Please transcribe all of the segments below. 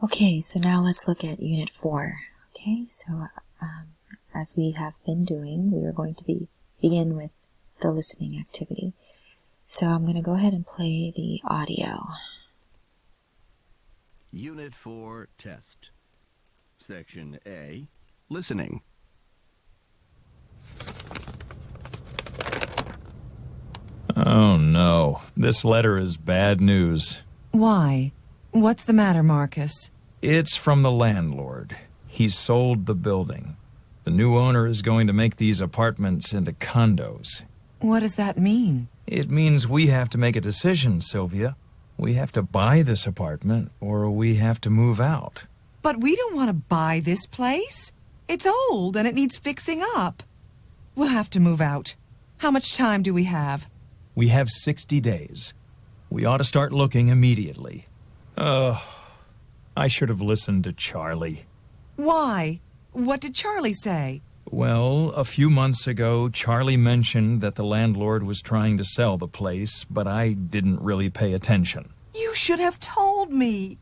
Okay, so now let's look at Unit 4. Okay, so as we have been doing, we are going to begin with the listening activity. So I'm going to go ahead and play the audio. Unit 4 Test. Section A, Listening. Oh no, this letter is bad news. Why? What's the matter, Marcus? It's from the landlord. He's sold the building. The new owner is going to make these apartments into condos. What does that mean? It means we have to make a decision, Sylvia. We have to buy this apartment, or we have to move out. But we don't want to buy this place. It's old and it needs fixing up. We'll have to move out. How much time do we have? We have 60 days. We ought to start looking immediately. I should have listened to Charlie. Why? What did Charlie say? Well, a few months ago, Charlie mentioned that the landlord was trying to sell the place, but I didn't really pay attention. You should have told me.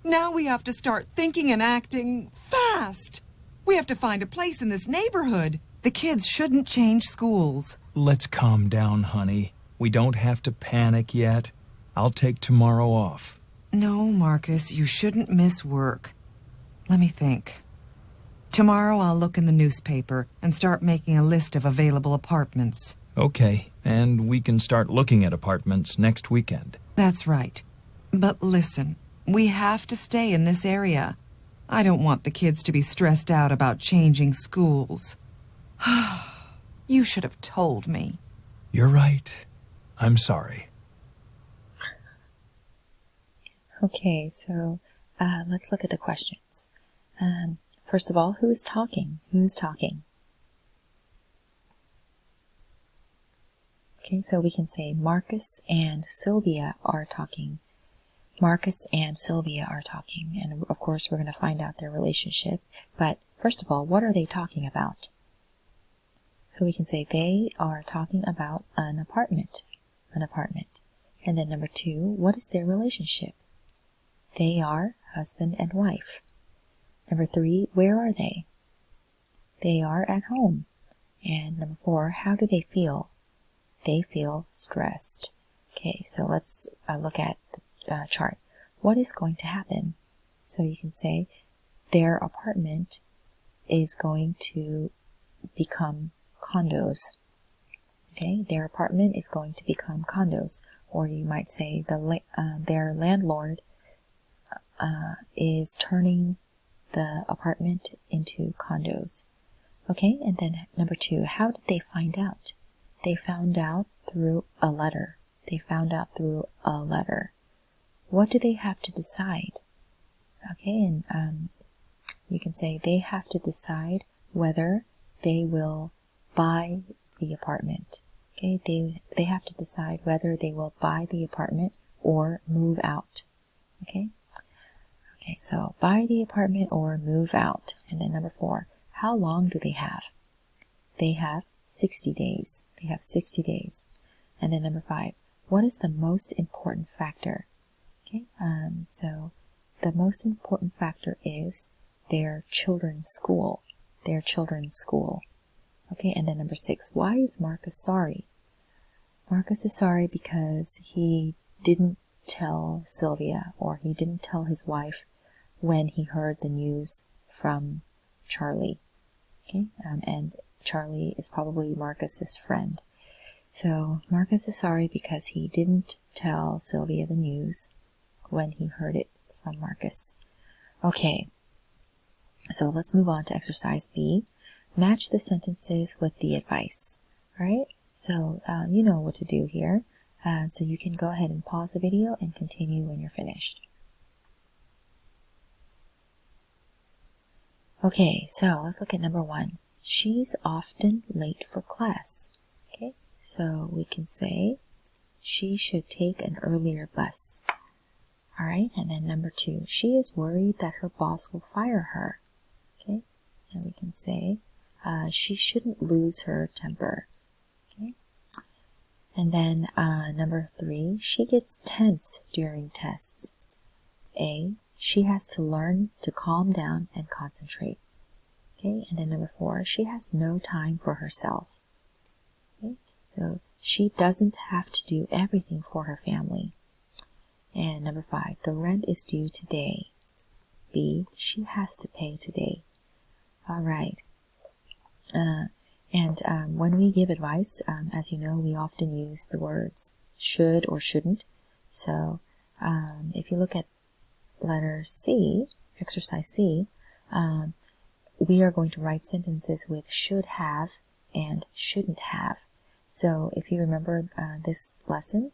Now we have to start thinking and acting fast. We have to find a place in this neighborhood. The kids shouldn't change schools. Let's calm down, honey. We don't have to panic yet. I'll take tomorrow off. No, Marcus, you shouldn't miss work. Let me think. Tomorrow I'll look in the newspaper and start making a list of available apartments. Okay, and we can start looking at apartments next weekend. That's right. But listen, we have to stay in this area. I don't want the kids to be stressed out about changing schools. You should have told me. You're right. I'm sorry. Okay, so let's look at the questions. First of all, who is talking? Who's talking? Okay, so we can say Marcus and Sylvia are talking. Marcus and Sylvia are talking. And of course, we're going to find out their relationship. But first of all, what are they talking about? So we can say they are talking about an apartment. An apartment. And then number 2, what is their relationship? They are husband and wife. Number 3, where are they? They are at home. And number 4, how do they feel? They feel stressed. Okay, so let's look at the chart. What is going to happen? So you can say their apartment is going to become condos. Okay, their apartment is going to become condos. Or you might say their landlord is turning the apartment into condos. Okay, and then number 2, how did they find out? They found out through a letter. They found out through a letter. What do they have to decide? Okay, and you can say they have to decide whether they will buy the apartment. Okay, they have to decide whether they will buy the apartment or move out. Okay? Okay, so buy the apartment or move out. And then number 4, how long do they have? They have 60 days. They have 60 days. And then number 5, what is the most important factor? Okay, so the most important factor is their children's school. Their children's school. Okay, and then number 6, why is Marcus sorry? Marcus is sorry because he didn't tell Sylvia, or he didn't tell his wife when he heard the news from Charlie. Okay, and Charlie is probably Marcus's friend. So Marcus is sorry because he didn't tell Sylvia the news when he heard it from Marcus. Okay, so let's move on to exercise B. Match the sentences with the advice. All right, so you know what to do here. So you can go ahead and pause the video and continue when you're finished. Okay, so let's look at number 1. She's often late for class. Okay, so we can say she should take an earlier bus. All right, and then number 2, she is worried that her boss will fire her. Okay, and we can say she shouldn't lose her temper. Okay, and then number 3, she gets tense during tests. A, she has to learn to calm down and concentrate. Okay, and then number 4, she has no time for herself. Okay, so she doesn't have to do everything for her family. And number 5, the rent is due today. B, she has to pay today. All right. When we give advice, as you know, we often use the words should or shouldn't. So if you look at letter C, exercise C, we are going to write sentences with should have and shouldn't have. So if you remember this lesson,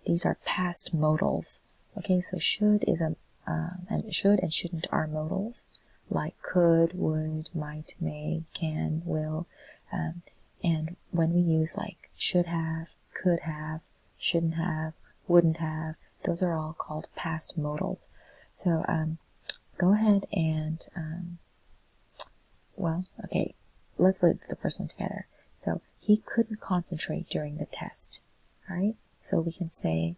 these are past modals. Okay, so should is and should and shouldn't are modals, like could, would, might, may, can, will. And when we use like should have, could have, shouldn't have, wouldn't have, those are all called past modals. So go ahead and, okay, let's look at the first one together. So he couldn't concentrate during the test. All right, so we can say,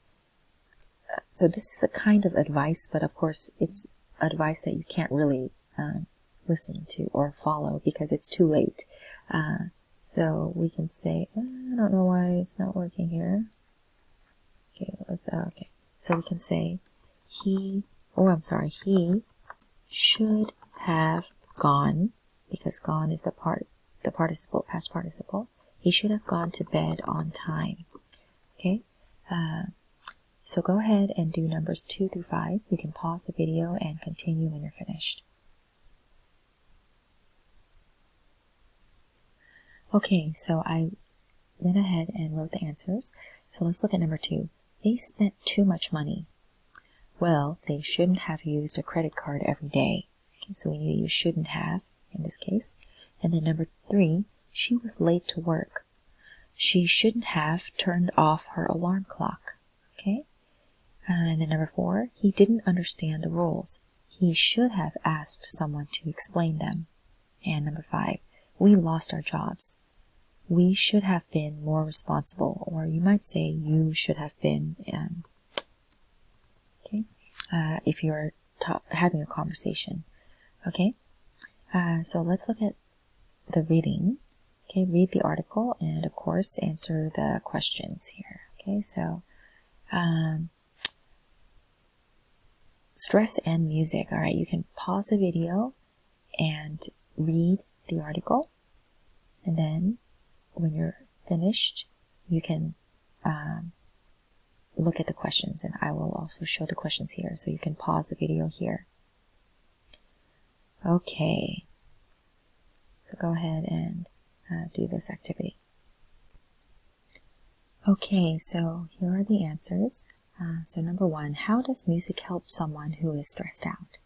so this is a kind of advice, but of course it's advice that you can't really listen to or follow because it's too late. So we can say, I don't know why it's not working here. Okay. So we can say he should have gone, because gone is the participle, past participle. He should have gone to bed on time. Okay. So go ahead and do numbers 2 through 5. You can pause the video and continue when you're finished. Okay, so I went ahead and wrote the answers. So let's look at number 2. They spent too much money. Well, they shouldn't have used a credit card every day. Okay, so we need to use shouldn't have in this case. And then number 3, she was late to work. She shouldn't have turned off her alarm clock. Okay? And then number 4, he didn't understand the rules. He should have asked someone to explain them. And number 5, we lost our jobs. We should have been more responsible, or you might say you should have been, if you're having a conversation. Okay, so let's look at the reading. Okay, read the article and of course answer the questions here. Okay, so stress and music. All right, you can pause the video and read the article, and then when you're finished, you can look at the questions, and I will also show the questions here, so you can pause the video here. Okay, so go ahead and do this activity. Okay, so here are the answers. So number 1, how does music help someone who is stressed out?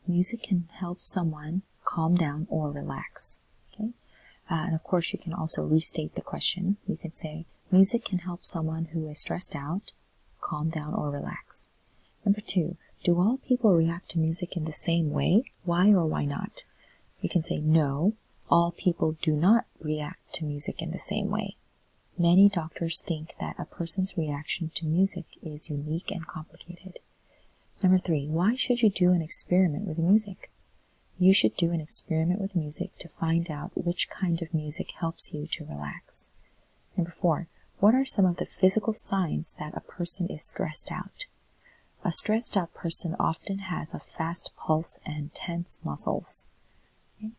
Music can help someone calm down or relax. Okay, and of course you can also restate the question. You can say, music can help someone who is stressed out calm down or relax. Number 2, do all people react to music in the same way? Why or why not? You can say, no, all people do not react to music in the same way. Many doctors think that a person's reaction to music is unique and complicated. Number 3, why should you do an experiment with music? You should do an experiment with music to find out which kind of music helps you to relax. Number 4, what are some of the physical signs that a person is stressed out? A stressed out person often has a fast pulse and tense muscles. Okay.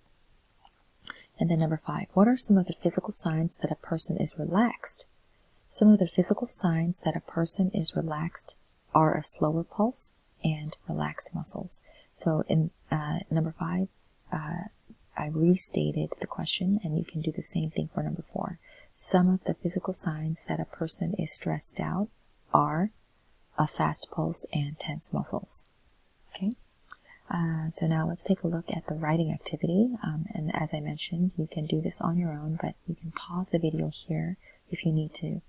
And then number 5, what are some of the physical signs that a person is relaxed? Some of the physical signs that a person is relaxed are a slower pulse and relaxed muscles. So in number 5, I restated the question, and you can do the same thing for number 4. Some of the physical signs that a person is stressed out are a fast pulse and tense muscles. Okay, so now let's take a look at the writing activity. And as I mentioned, you can do this on your own, but you can pause the video here if you need to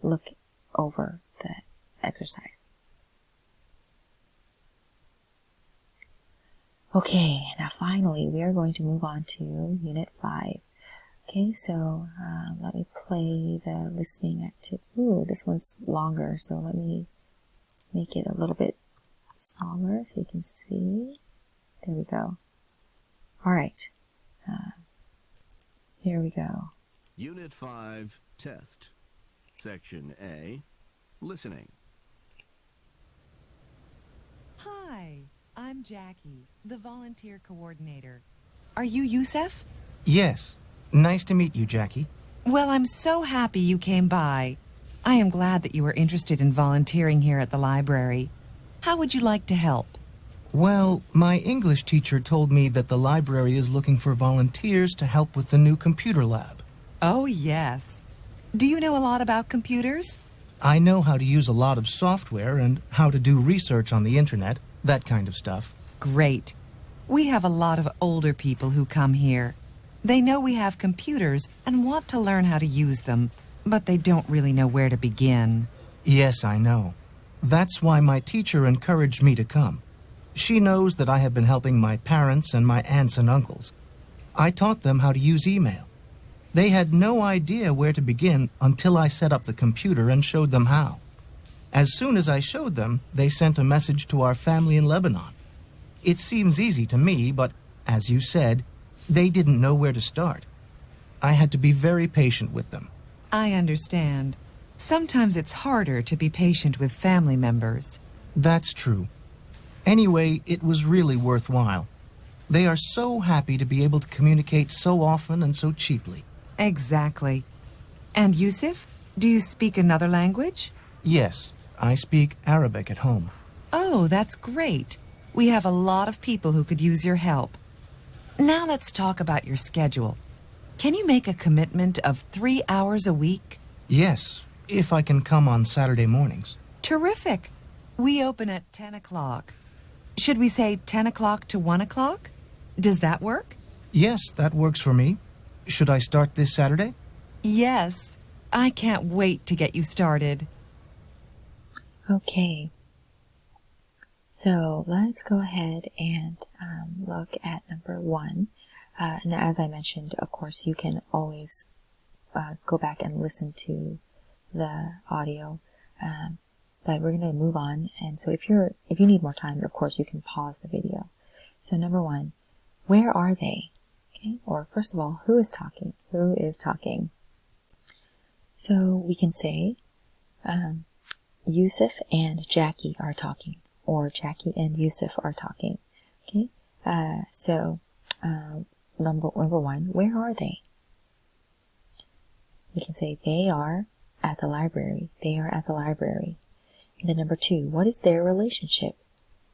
look over the exercise. Okay, now finally we are going to move on to Unit 5. Okay, so let me play the listening activity. Ooh, this one's longer, so let me make it a little bit smaller so you can see. There we go. All right. Here we go. Unit 5, Test. Section A, Listening. Hi, I'm Jackie, the volunteer coordinator. Are you Yusef? Yes. Nice to meet you, Jackie. Well, I'm so happy you came by. I am glad that you are interested in volunteering here at the library. How would you like to help? Well, my English teacher told me that the library is looking for volunteers to help with the new computer lab. Oh, yes. Do you know a lot about computers? I know how to use a lot of software and how to do research on the internet, that kind of stuff. Great. We have a lot of older people who come here. They know we have computers and want to learn how to use them, but they don't really know where to begin. Yes, I know. That's why my teacher encouraged me to come. She knows that I have been helping my parents and my aunts and uncles. I taught them how to use email. They had no idea where to begin until I set up the computer and showed them how. As soon as I showed them, they sent a message to our family in Lebanon. It seems easy to me, but as you said, they didn't know where to start. I had to be very patient with them. I understand. Sometimes it's harder to be patient with family members. That's true. Anyway, it was really worthwhile. They are so happy to be able to communicate so often and so cheaply. Exactly. And Yusuf, do you speak another language? Yes, I speak Arabic at home. Oh, that's great. We have a lot of people who could use your help. Now let's talk about your schedule. Can you make a commitment of 3 hours a week? Yes, if I can come on Saturday mornings. Terrific. We open at 10 o'clock. Should we say 10 o'clock to 1 o'clock? Does that work? Yes, that works for me. Should I start this Saturday? Yes. I can't wait to get you started. Okay. So let's go ahead and look at number 1. And as I mentioned, of course, you can always go back and listen to the audio. But we're going to move on. And so if you need more time, of course, you can pause the video. So number 1, where are they? Okay. Or first of all, who is talking? Who is talking? So we can say Yusuf and Jackie are talking, or Jackie and Yusuf are talking. Okay. Number 1, where are they? We can say they are at the library. They are at the library. And then number 2, what is their relationship?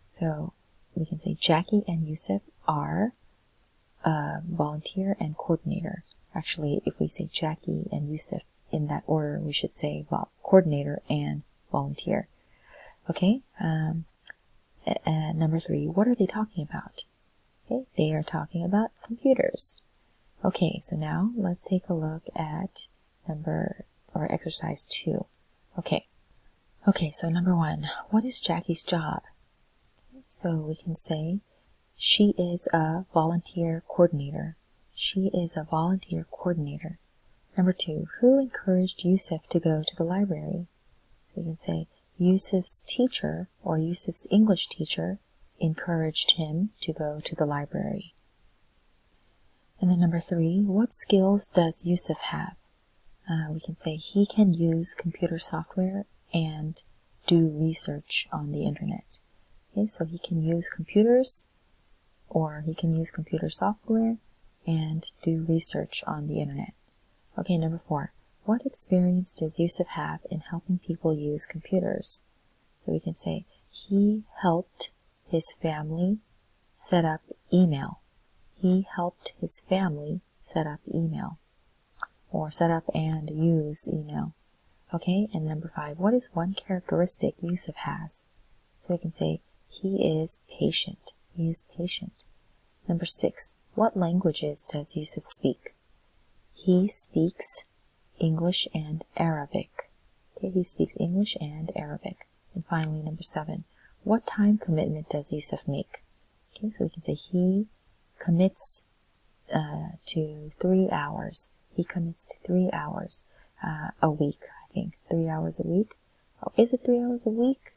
So we can say Jackie and Yusuf are volunteer and coordinator. Actually, if we say Jackie and Yusuf in that order, we should say coordinator and volunteer. Okay. Number 3, what are they talking about? Okay, they are talking about computers. Okay, so now let's take a look at exercise 2. Okay, so number 1, what is Jackie's job? So we can say she is a volunteer coordinator. She is a volunteer coordinator. Number 2, who encouraged Yusuf to go to the library? So we can say Yusuf's teacher, or Yusuf's English teacher, encouraged him to go to the library. And then number 3, what skills does Yusuf have? We can say he can use computer software and do research on the internet. Okay, so he can use computers, or he can use computer software and do research on the internet. Okay, number 4, what experience does Yusuf have in helping people use computers? So we can say he helped his family set up email. He helped his family set up email, or set up and use email. Okay, and number 5, what is one characteristic Yusuf has? So we can say he is patient. He is patient. Number 6, what languages does Yusuf speak? He speaks English and Arabic. Okay, he speaks English and Arabic. And finally, number 7, what time commitment does Yusuf make? Okay, so we can say he commits to 3 hours. He commits to 3 hours a week, I think. 3 hours a week. Oh, is it 3 hours a week?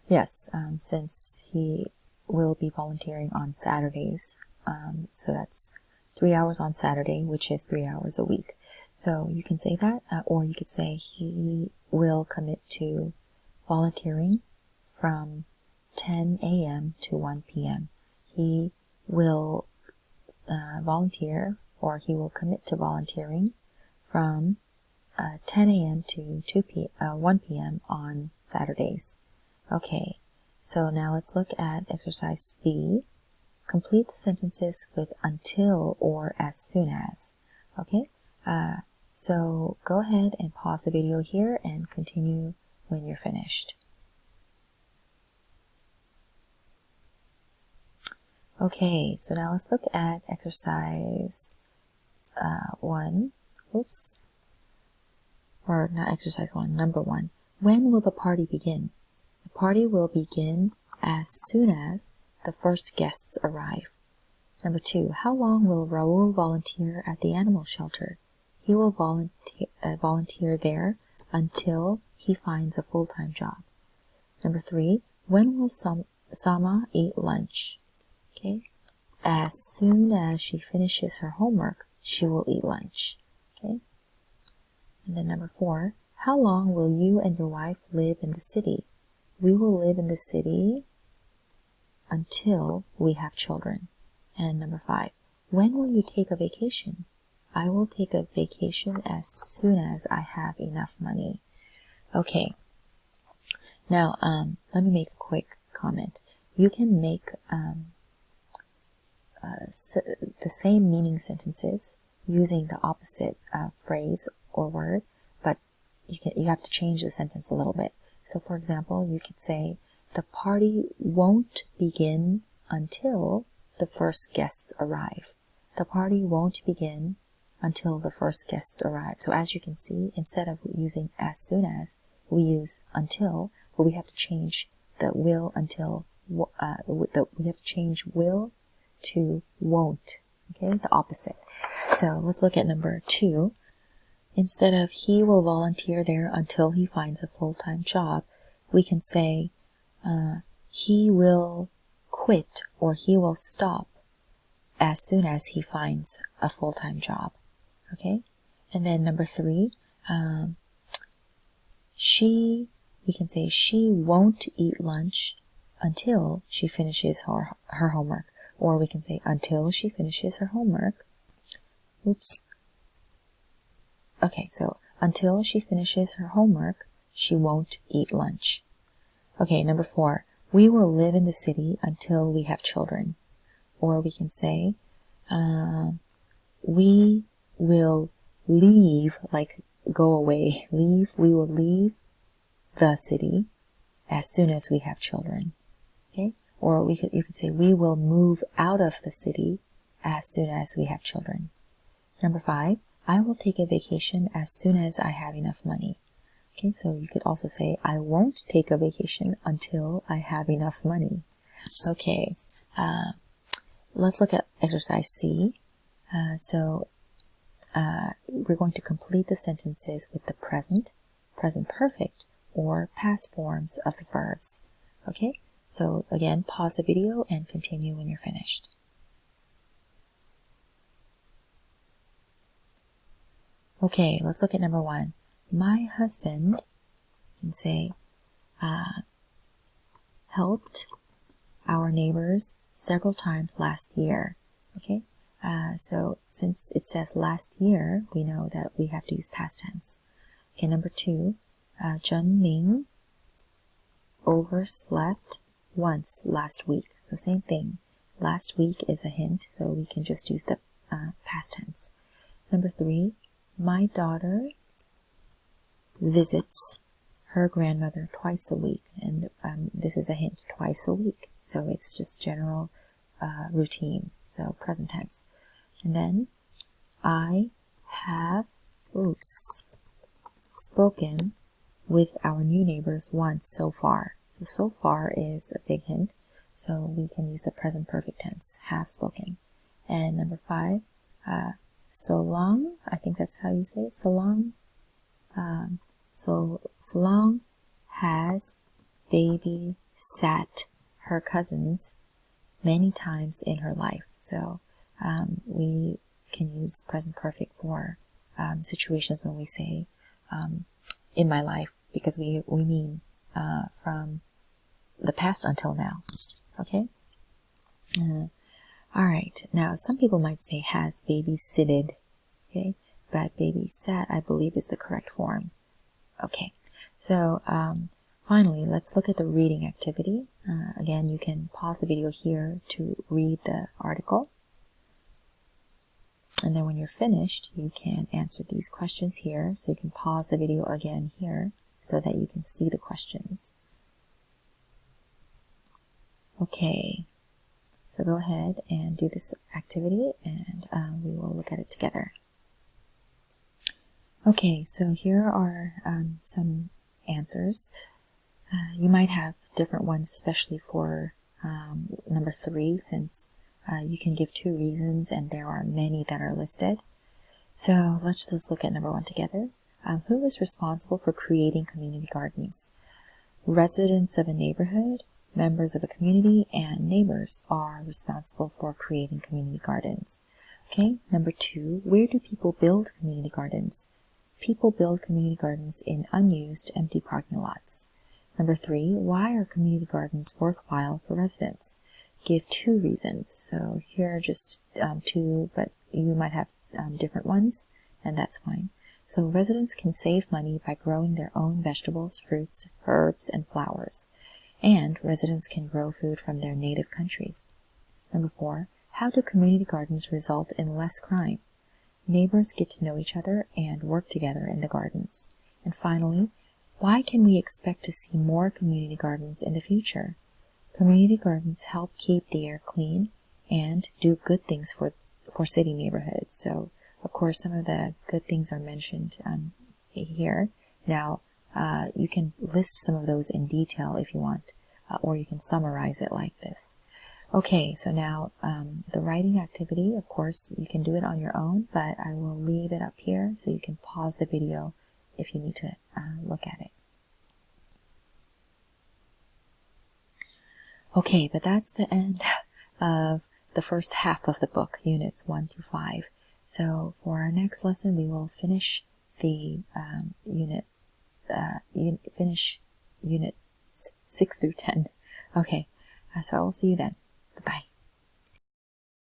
Yes, since he will be volunteering on Saturdays. So that's 3 hours on Saturday, which is 3 hours a week. So you can say that, or you could say he will commit to volunteering from 10 a.m. to 1 p.m. He will volunteer, or he will commit to volunteering from 10 a.m. to 1 p.m. on Saturdays. Okay, so now let's look at exercise B. Complete the sentences with until or as soon as. Okay, so go ahead and pause the video here and continue when you're finished. Okay, so now let's look at exercise 1. Oops. Or not exercise 1, number 1. When will the party begin? The party will begin as soon as the first guests arrive. Number 2. How long will Raul volunteer at the animal shelter? He will volunteer there until he finds a full-time job. Number 3. When will Sama eat lunch? Okay. As soon as she finishes her homework, she will eat lunch. Okay. And then number 4. How long will you and your wife live in the city? We will live in the city until we have children. And number 5. When will you take a vacation? I will take a vacation as soon as I have enough money. Okay. Now, let me make a quick comment. You can make the same meaning sentences using the opposite phrase or word, but you have to change the sentence a little bit. So, for example, you could say, the party won't begin until the first guests arrive. The party won't begin until the first guests arrive. So as you can see, instead of using as soon as, we use until, but we have to change the will until, we have to change will to won't. Okay, the opposite. So let's look at number 2. Instead of he will volunteer there until he finds a full-time job, we can say he will quit or he will stop as soon as he finds a full-time job. Okay? And then number 3, we can say she won't eat lunch until she finishes her homework. Or we can say until she finishes her homework. Oops. Okay, so until she finishes her homework, she won't eat lunch. Okay, number 4. We will live in the city until we have children. Or we can say, we will leave, like go away, leave. We will leave the city as soon as we have children. Okay? Or you could say, we will move out of the city as soon as we have children. Number 5, I will take a vacation as soon as I have enough money. Okay, so you could also say, I won't take a vacation until I have enough money. Okay, let's look at exercise C. We're going to complete the sentences with the present, present perfect, or past forms of the verbs. Okay, so again, pause the video and continue when you're finished. Okay, let's look at number 1. My husband, you can say, helped our neighbors several times last year. Okay, so since it says last year, we know that we have to use past tense. Okay, number 2, Zhen Ming overslept once last week. So same thing. Last week is a hint, so we can just use the past tense. Number 3, my daughter visits her grandmother twice a week, and this is a hint, twice a week. So it's just general routine, so present tense. And then I have, spoken with our new neighbors once so far. So far is a big hint, so we can use the present perfect tense, have spoken. And number 5, so long, I think that's how you say it, so long, so long has baby sat her cousins many times in her life. So we can use present perfect for situations when we say in my life, because we mean from the past until now. Okay? All right. Now, some people might say has babysitted. Okay? But babysat, I believe, is the correct form. Okay. So, finally, let's look at the reading activity. Again, you can pause the video here to read the article. And then when you're finished, you can answer these questions here. So you can pause the video again here so that you can see the questions. Okay. So go ahead and do this activity, and we will look at it together. Okay, so here are some answers. You might have different ones, especially for number 3, since you can give 2 reasons and there are many that are listed. So let's just look at number 1 together. Who is responsible for creating community gardens? Residents of a neighborhood, members of a community, and neighbors are responsible for creating community gardens. Okay, number 2, where do people build community gardens? People build community gardens in unused, empty parking lots. Number 3, why are community gardens worthwhile for residents? Give 2 reasons. So here are just 2, but you might have different ones, and that's fine. So residents can save money by growing their own vegetables, fruits, herbs, and flowers. And residents can grow food from their native countries. Number 4, how do community gardens result in less crime? Neighbors get to know each other and work together in the gardens. And finally, why can we expect to see more community gardens in the future? Community gardens help keep the air clean and do good things for city neighborhoods. So, of course, some of the good things are mentioned here. Now, you can list some of those in detail if you want, or you can summarize it like this. Okay, so now the writing activity, of course, you can do it on your own, but I will leave it up here so you can pause the video if you need to look at it. Okay, but that's the end of the first half of the book, units 1 through 5. So for our next lesson, we will finish the unit 6 through 10. Okay, so I'll see you then.